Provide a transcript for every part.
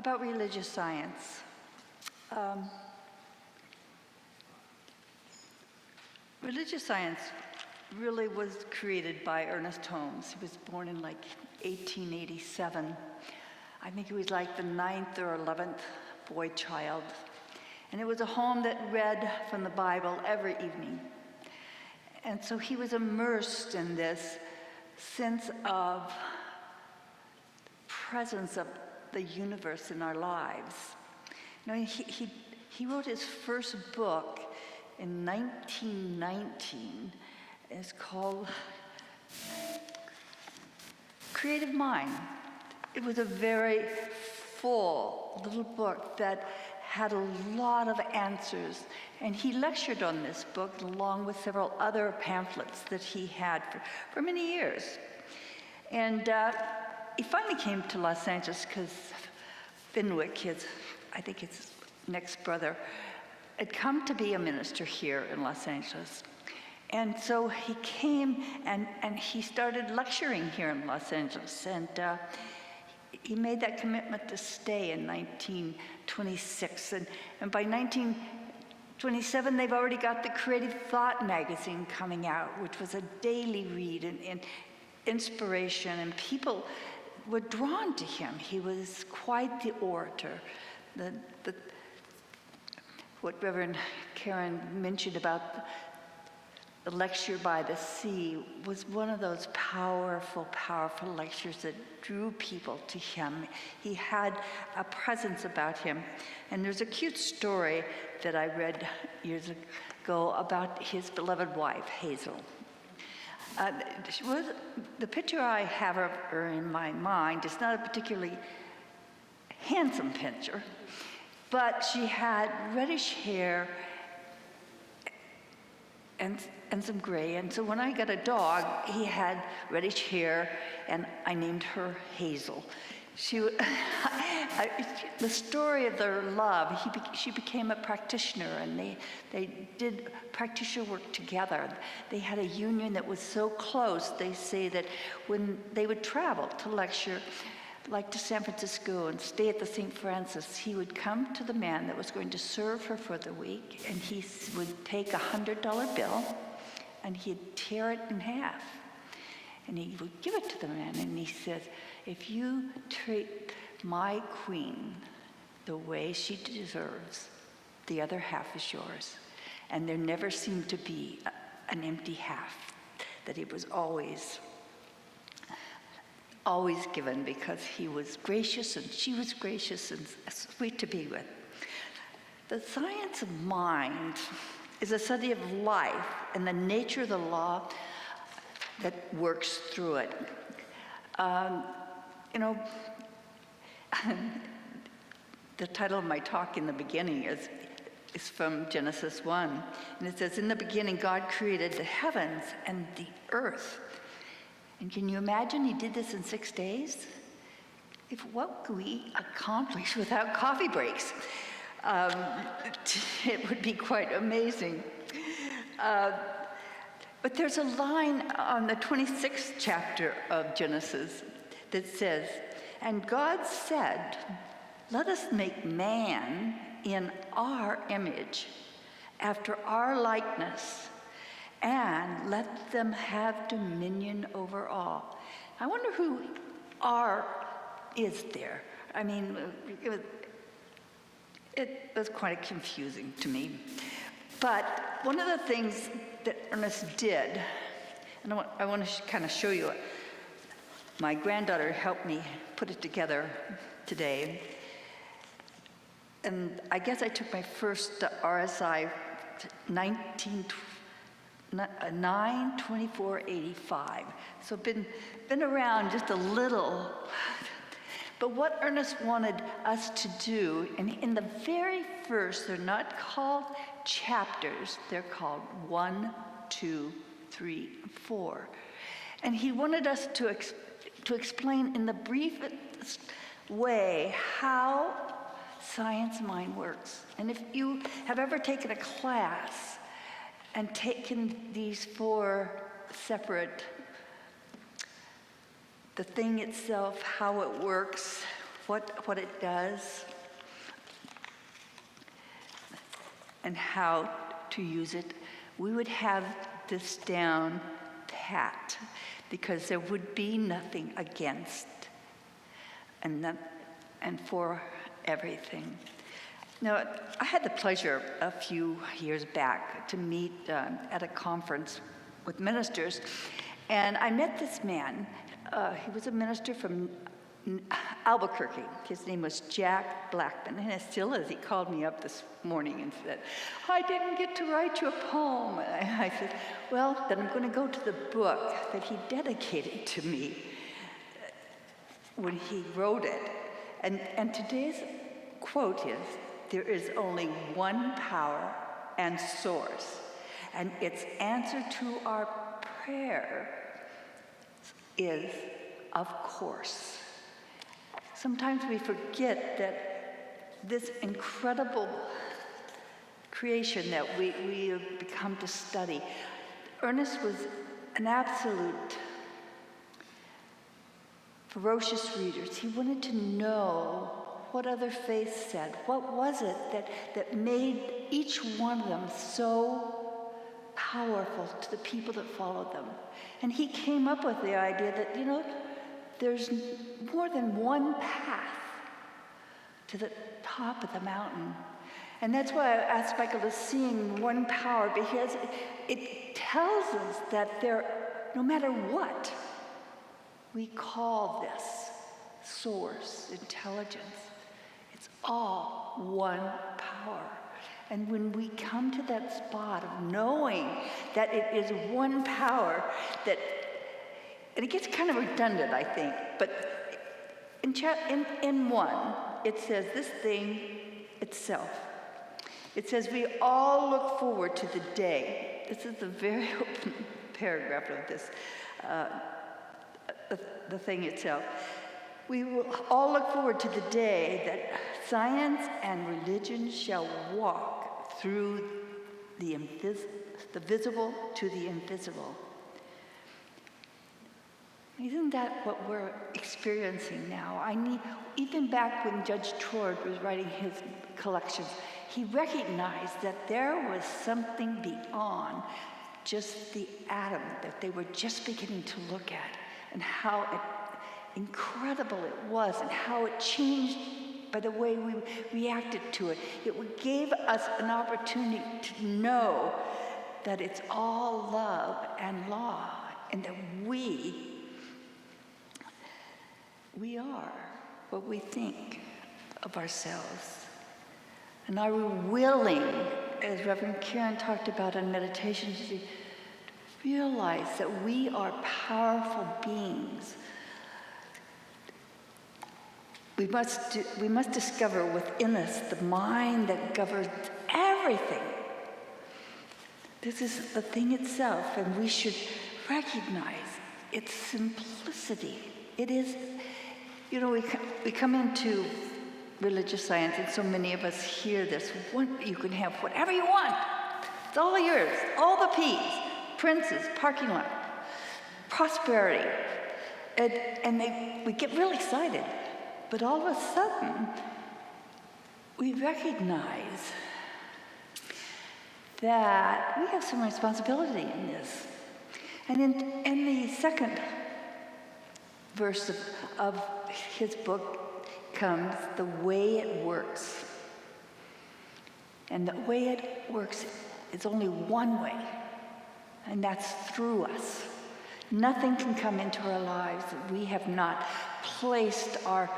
about religious science. Religious science really was created by Ernest Holmes. He was born in like 1887. I think he was like the 9th or 11th boy child. And it was a home that read from the Bible every evening. And so he was immersed in this sense of presence of the universe in our lives. You know, he wrote his first book in 1919. It's called Creative Mind. It was a very full little book that had a lot of answers. And he lectured on this book along with several other pamphlets that he had for many years. And he finally came to Los Angeles because Fenwick, I think his next brother, had come to be a minister here in Los Angeles. And so he came and he started lecturing here in Los Angeles. And he made that commitment to stay in 1926. And by 1927, they've already got the Creative Thought magazine coming out, which was a daily read and inspiration. And people were drawn to him. He was quite the orator. What Reverend Karen mentioned about the lecture by the sea was one of those powerful, powerful lectures that drew people to him. He had a presence about him. And there's a cute story that I read years ago about his beloved wife, Hazel. The picture I have of her in my mind is not a particularly handsome picture, but she had reddish hair and some gray. And so when I got a dog, he had reddish hair, and I named her Hazel. The story of their love, she became a practitioner, and they did practitioner work together. They had a union that was so close, they say that when they would travel to lecture, like to San Francisco and stay at the St. Francis, he would come to the man that was going to serve her for the week, and he would take a $100 bill, and he'd tear it in half. And he would give it to the man, and he says, if you treat my queen the way she deserves, the other half is yours. And there never seemed to be an empty half, that he was always given, because he was gracious and she was gracious and sweet to be with. The science of mind is a study of life and the nature of the law that works through it. The title of my talk in the beginning is from Genesis 1. And it says, in the beginning, God created the heavens and the earth. And can you imagine he did this in 6 days? What could we accomplish without coffee breaks? It would be quite amazing. But there's a line on the 26th chapter of Genesis that says, and God said, let us make man in our image, after our likeness, and let them have dominion over all. I wonder who "our" is there. I mean, it was quite confusing to me. But one of the things that Ernest did, and I want to kind of show you it. My granddaughter helped me put it together today. And I guess I took my first RSI 9/24/85. So been around just a little. But what Ernest wanted us to do, and in the very first, they're not called chapters, they're called 1, 2, 3, 4. And he wanted us to explain in the briefest way how science mind works. And if you have ever taken a class and taken these 4 separate, the thing itself, how it works, what it does and how to use it, we would have this down pat, because there would be nothing against and for everything. Now, I had the pleasure a few years back to meet at a conference with ministers, and I met this man. He was a minister from Albuquerque. His name was Jack Blackman, and it still is. He called me up this morning and said, "I didn't get to write you a poem." And I said, "Well, then I'm going to go to the book that he dedicated to me when he wrote it." And today's quote is, "There is only one power and source, and its answer to our prayer is, of course." Sometimes we forget that this incredible creation that we have become to study. Ernest was an absolute ferocious reader. He wanted to know what other faiths said. What was it that made each one of them so powerful to the people that followed them? And he came up with the idea that, there's more than one path to the top of the mountain. And that's why I asked Michael to sing One Power, because it tells us that no matter what we call this source, intelligence, it's all one power. And when we come to that spot of knowing that it is one power, and it gets kind of redundant, I think, but in 1, it says this thing itself. It says, we all look forward to the day. This is the very open paragraph of this, the thing itself. We will all look forward to the day that science and religion shall walk through the visible to the invisible. Isn't that what we're experiencing now? Even back when Judge Tord was writing his collections, he recognized that there was something beyond just the atom that they were just beginning to look at, and how incredible it was, and how it changed by the way we reacted to it. It gave us an opportunity to know that it's all love and law, and that we are what we think of ourselves. And are we willing, as Reverend Karen talked about in meditation, to realize that we are powerful beings? We must discover within us the mind that governs everything. This is the thing itself, and we should recognize its simplicity. It is, we come into religious science, and so many of us hear this. You can have whatever you want. It's all yours. All the P's, princes, parking lot, prosperity. And we get really excited. But all of a sudden, we recognize that we have some responsibility in this. And in the second verse of his book comes the way it works. And the way it works is only one way, and that's through us. Nothing can come into our lives that we have not placed our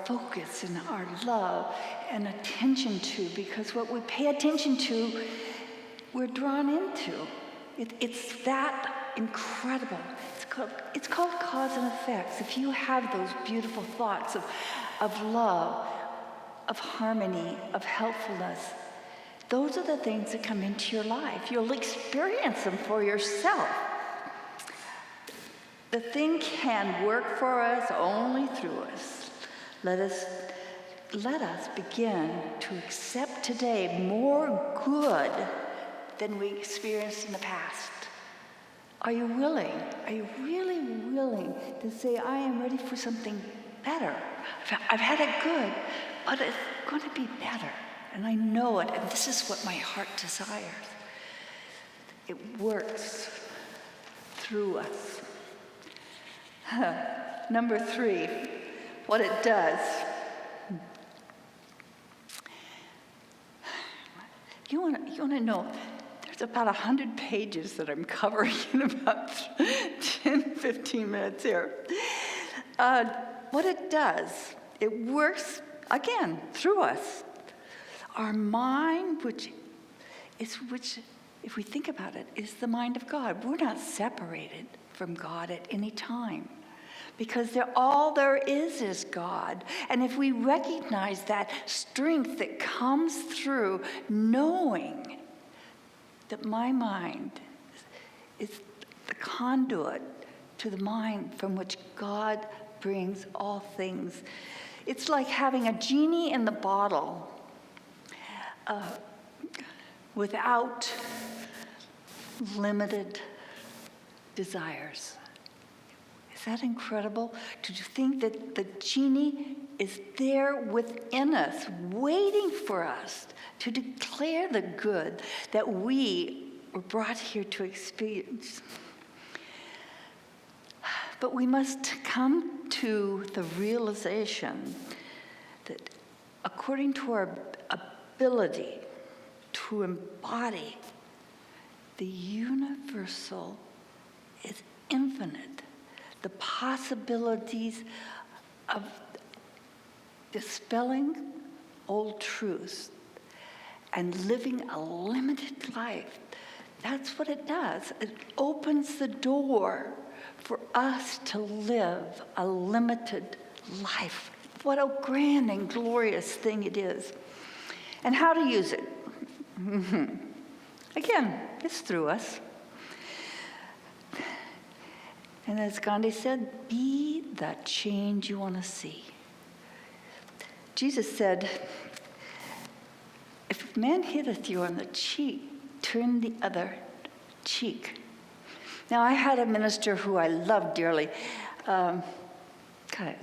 focus and our love and attention to, because what we pay attention to, we're drawn into. It's that incredible. It's called cause and effects. If you have those beautiful thoughts of love, of harmony, of helpfulness, those are the things that come into your life. You'll experience them for yourself. The thing can work for us only through us. Let us begin to accept today more good than we experienced in the past. Are you willing? Are you really willing to say, I am ready for something better? I've had it good, but it's going to be better. And I know it, and this is what my heart desires. It works through us. Number 3, what it does. You want to know, there's about 100 pages that I'm covering in about 10, 15 minutes here. What it does, it works, again, through us. Our mind, which, if we think about it, is the mind of God. We're not separated from God at any time, because all there is God. And if we recognize that strength that comes through knowing that my mind is the conduit to the mind from which God brings all things. It's like having a genie in the bottle without limited desires. Is that incredible? To think that the genie is there within us, waiting for us to declare the good that we were brought here to experience. But we must come to the realization that according to our ability to embody the universal is infinite. The possibilities of dispelling old truths and living a limited life. That's what it does. It opens the door for us to live a limited life. What a grand and glorious thing it is. And how to use it. Again, it's through us. And as Gandhi said, be the change you want to see. Jesus said, if man hitteth you on the cheek, turn the other cheek. Now, I had a minister who I loved dearly. God,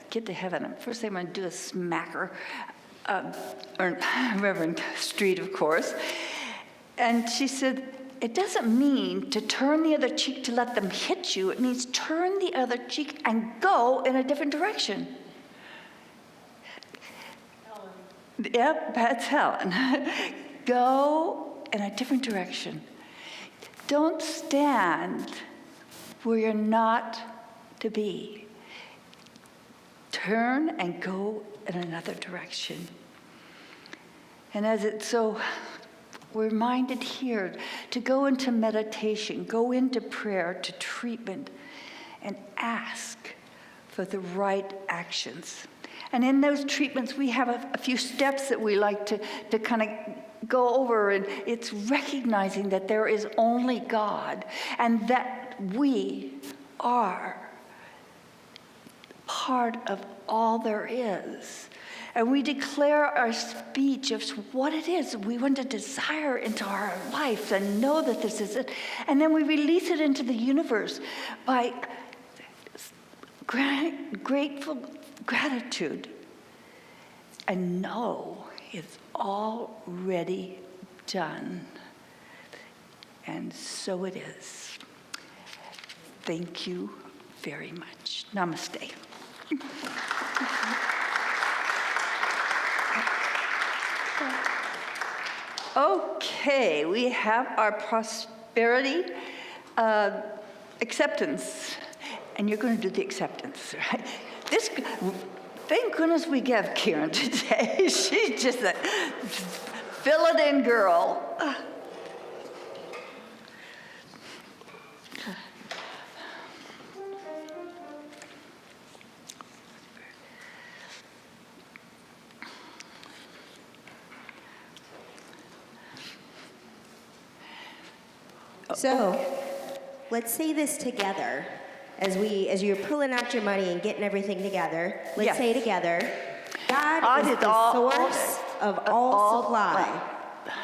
get to heaven. First thing I'm going to do is smack her. Or Reverend Street, of course. And she said, it doesn't mean to turn the other cheek to let them hit you. It means turn the other cheek and go in a different direction. Helen. Yep, that's Helen. Go in a different direction. Don't stand where you're not to be. Turn and go in another direction. And as it's so, we're reminded here to go into meditation, go into prayer, to treatment, and ask for the right actions. And in those treatments, we have a few steps that we like to kind of go over, and it's recognizing that there is only God, and that we are part of all there is. And we declare our speech of what it is we want to desire into our life and know that this is it. And then we release it into the universe by grateful gratitude and know it's already done. And so it is. Thank you very much. Namaste. Okay, we have our prosperity acceptance, and you're going to do the acceptance, right? Thank goodness we have Karen today. She's just a fill-it-in girl. So, let's say this together. As you're pulling out your money and getting everything together, let's say together, God is the source of all supply.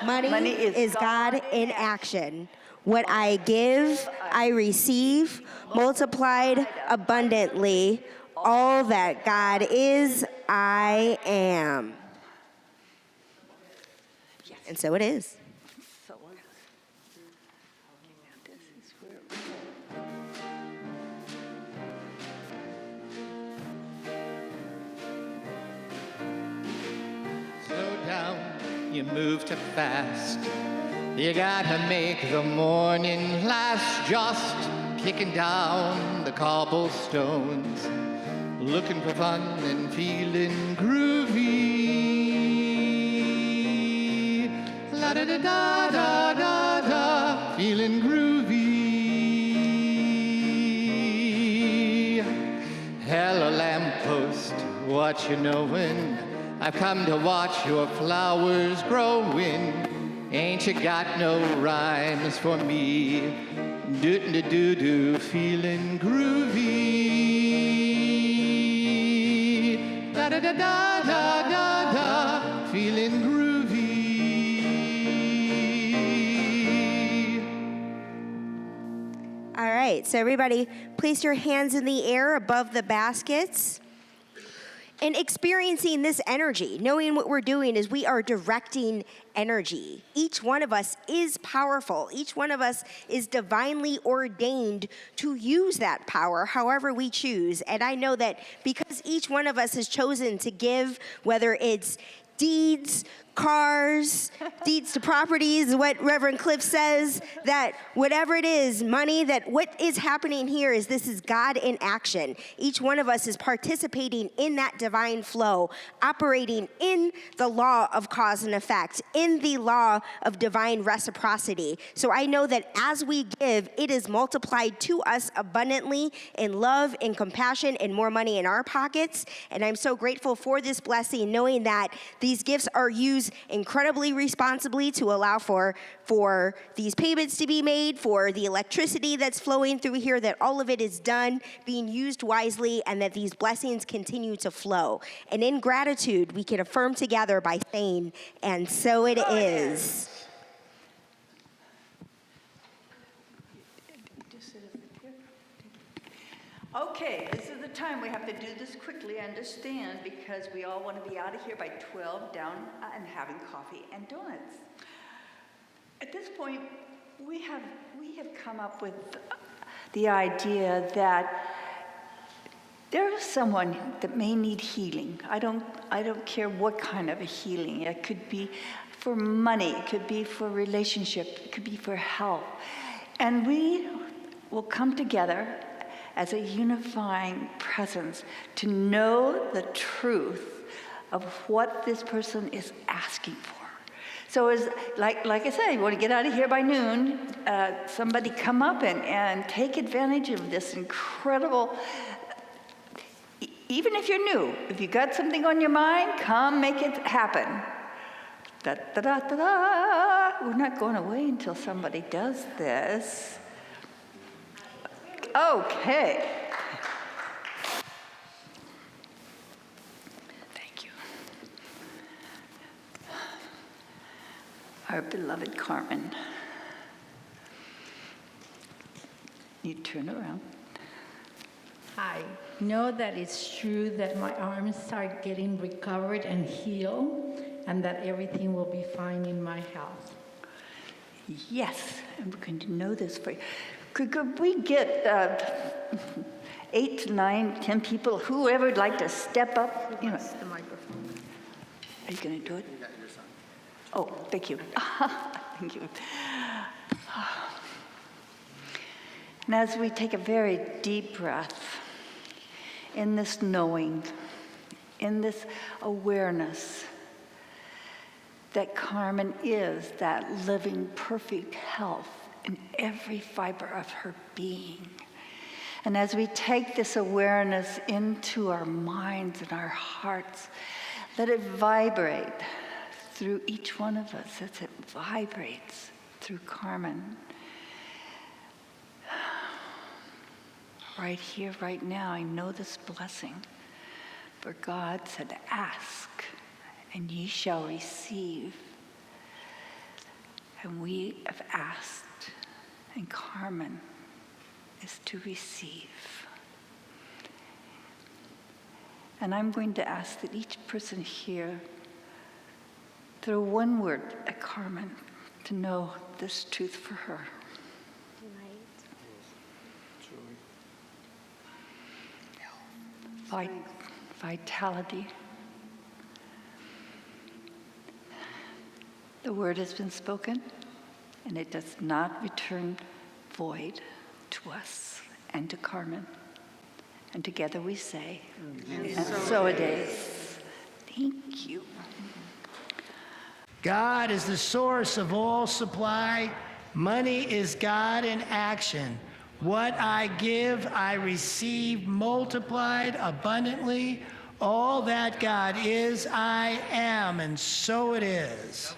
Money is God in action. What I give, I receive, multiplied abundantly. all that God is, I am. Yes. And so it is. So this is where Slow down, you move too fast. You gotta make the morning last. Just kicking down the cobblestones, looking for fun and feeling groovy. La da da da da da da, feeling groovy. Hello, lamppost, what you knowin'? I've come to watch your flowers growing. Ain't you got no rhymes for me? Do-do-do-do, feeling groovy. Da-da-da-da-da-da-da, feeling groovy. All right, so everybody, place your hands in the air above the baskets. And experiencing this energy, knowing what we're doing is we are directing energy. Each one of us is powerful. Each one of us is divinely ordained to use that power however we choose. And I know that because each one of us has chosen to give, whether it's deeds, cars, deeds to properties, what Reverend Cliff says, that whatever it is, money, that what is happening here is this is God in action. Each one of us is participating in that divine flow, operating in the law of cause and effect, in the law of divine reciprocity. So I know that as we give, it is multiplied to us abundantly in love, in compassion, and more money in our pockets. And I'm so grateful for this blessing, knowing that these gifts are used incredibly responsibly to allow for these payments to be made, for the electricity that's flowing through here, that all of it is done, being used wisely, and that these blessings continue to flow. And in gratitude, we can affirm together by saying, and so it is. Okay, this is the time we have to do this quickly, understand, because we all want to be out of here by 12 down and having coffee and donuts. At this point, we have come up with the idea that there is someone that may need healing. I don't care what kind of a healing. It could be for money, it could be for relationship, it could be for health. And we will come together as a unifying presence to know the truth of what this person is asking for. So as like I said, you want to get out of here by noon, somebody come up and take advantage of this incredible, even if you're new, if you got something on your mind, come make it happen. Da, da, da, da, da. We're not going away until somebody does this. Okay. Thank you. Our beloved Carmen. You turn around. I know that it's true that my arms are getting recovered and healed, and that everything will be fine in my health. Yes, and we're going to know this for you. Could we get 8 to 9, 10 people, whoever would like to step up? You know. The microphone. Are you going to do it? Oh, thank you. Thank you. And as we take a very deep breath, in this knowing, in this awareness that Carmen is that living perfect health in every fiber of her being. And as we take this awareness into our minds and our hearts, let it vibrate through each one of us as it vibrates through Carmen. Right here, right now, I know this blessing. For God said, ask, and ye shall receive. And we have asked, and Carmen is to receive. And I'm going to ask that each person here throw one word at Carmen to know this truth for her. Vitality. The word has been spoken, and it does not return void to us and to Carmen. And together we say, and so it is. Thank you. God is the source of all supply. Money is God in action. What I give, I receive multiplied abundantly. All that God is, I am, and so it is.